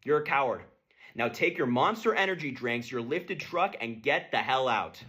You're a coward. Now take your Monster Energy drinks, your lifted truck, and get the hell out.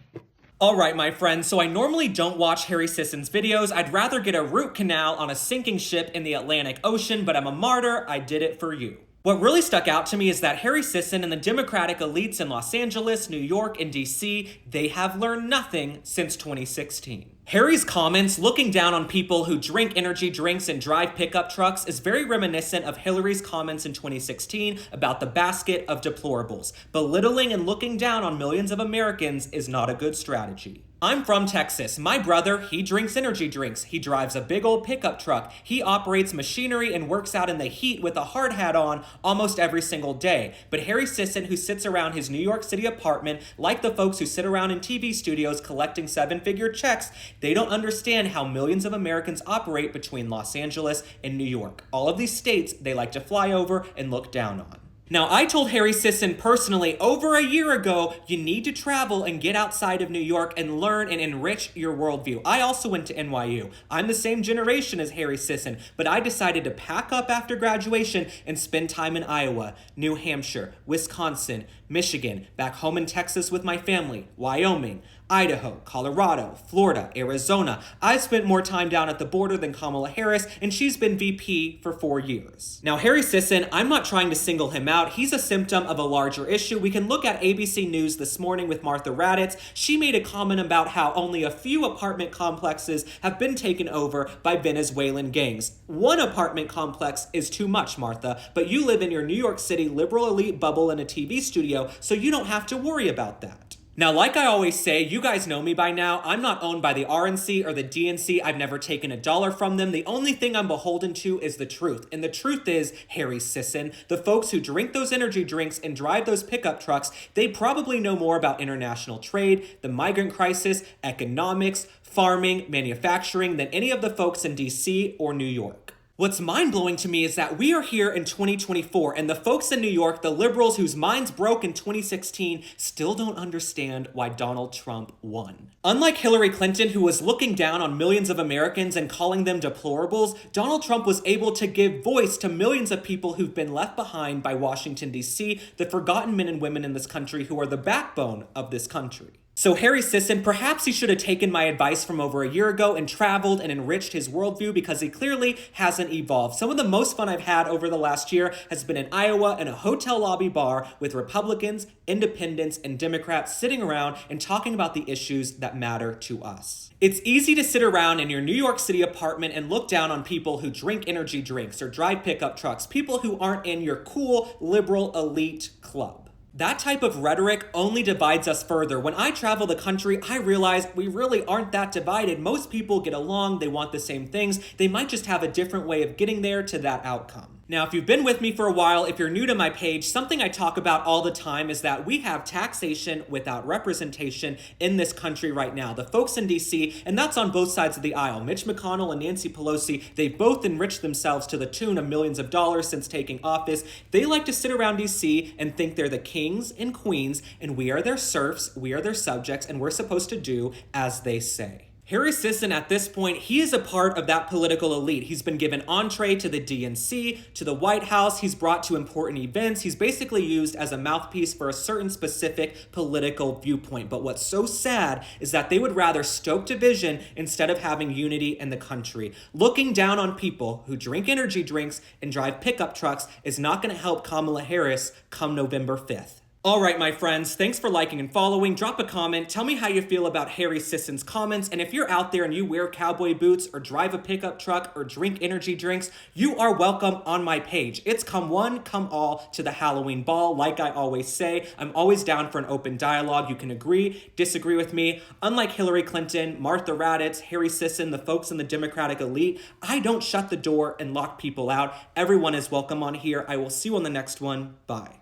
Alright, my friends, so I normally don't watch Harry Sisson's videos. I'd rather get a root canal on a sinking ship in the Atlantic Ocean, but I'm a martyr. I did it for you. What really stuck out to me is that Harry Sisson and the Democratic elites in Los Angeles, New York, and DC, they have learned nothing since 2016. Harry's comments looking down on people who drink energy drinks and drive pickup trucks is very reminiscent of Hillary's comments in 2016 about the basket of deplorables. Belittling and looking down on millions of Americans is not a good strategy. I'm from Texas. My brother, he drinks energy drinks. He drives a big old pickup truck. He operates machinery and works out in the heat with a hard hat on almost every single day. But Harry Sisson, who sits around his New York City apartment, like the folks who sit around in TV studios collecting seven-figure checks, they don't understand how millions of Americans operate between Los Angeles and New York. All of these states they like to fly over and look down on. Now, I told Harry Sisson personally over a year ago, you need to travel and get outside of New York and learn and enrich your worldview. I also went to NYU. I'm the same generation as Harry Sisson, but I decided to pack up after graduation and spend time in Iowa, New Hampshire, Wisconsin, Michigan, back home in Texas with my family, Wyoming, Idaho, Colorado, Florida, Arizona. I've spent more time down at the border than Kamala Harris, and she's been VP for 4 years. Now, Harry Sisson, I'm not trying to single him out. He's a symptom of a larger issue. We can look at ABC News this morning with Martha Raddatz. She made a comment about how only a few apartment complexes have been taken over by Venezuelan gangs. One apartment complex is too much, Martha, but you live in your New York City liberal elite bubble in a TV studio, so you don't have to worry about that. Now, like I always say, you guys know me by now. I'm not owned by the RNC or the DNC. I've never taken a dollar from them. The only thing I'm beholden to is the truth. And the truth is, Harry Sisson, the folks who drink those energy drinks and drive those pickup trucks, they probably know more about international trade, the migrant crisis, economics, farming, manufacturing than any of the folks in DC or New York. What's mind-blowing to me is that we are here in 2024, and the folks in New York, the liberals whose minds broke in 2016, still don't understand why Donald Trump won. Unlike Hillary Clinton, who was looking down on millions of Americans and calling them deplorables, Donald Trump was able to give voice to millions of people who've been left behind by Washington, D.C., the forgotten men and women in this country who are the backbone of this country. So Harry Sisson, perhaps he should have taken my advice from over a year ago and traveled and enriched his worldview because he clearly hasn't evolved. Some of the most fun I've had over the last year has been in Iowa in a hotel lobby bar with Republicans, independents, and Democrats sitting around and talking about the issues that matter to us. It's easy to sit around in your New York City apartment and look down on people who drink energy drinks or drive pickup trucks, people who aren't in your cool, liberal, elite club. That type of rhetoric only divides us further. When I travel the country, I realize we really aren't that divided. Most people get along, they want the same things. They might just have a different way of getting there to that outcome. Now, if you've been with me for a while, if you're new to my page, something I talk about all the time is that we have taxation without representation in this country right now. The folks in DC, and that's on both sides of the aisle, Mitch McConnell and Nancy Pelosi, they've both enriched themselves to the tune of millions of dollars since taking office. They like to sit around DC and think they're the kings and queens, and we are their serfs, we are their subjects, and we're supposed to do as they say. Harry Sisson, at this point, he is a part of that political elite. He's been given entree to the DNC, to the White House. He's brought to important events. He's basically used as a mouthpiece for a certain specific political viewpoint. But what's so sad is that they would rather stoke division instead of having unity in the country. Looking down on people who drink energy drinks and drive pickup trucks is not going to help Kamala Harris come November 5th. All right, my friends, thanks for liking and following. Drop a comment. Tell me how you feel about Harry Sisson's comments. And if you're out there and you wear cowboy boots or drive a pickup truck or drink energy drinks, you are welcome on my page. It's come one, come all to the Halloween ball. Like I always say, I'm always down for an open dialogue. You can agree, disagree with me. Unlike Hillary Clinton, Martha Raddatz, Harry Sisson, the folks in the Democratic elite, I don't shut the door and lock people out. Everyone is welcome on here. I will see you on the next one. Bye.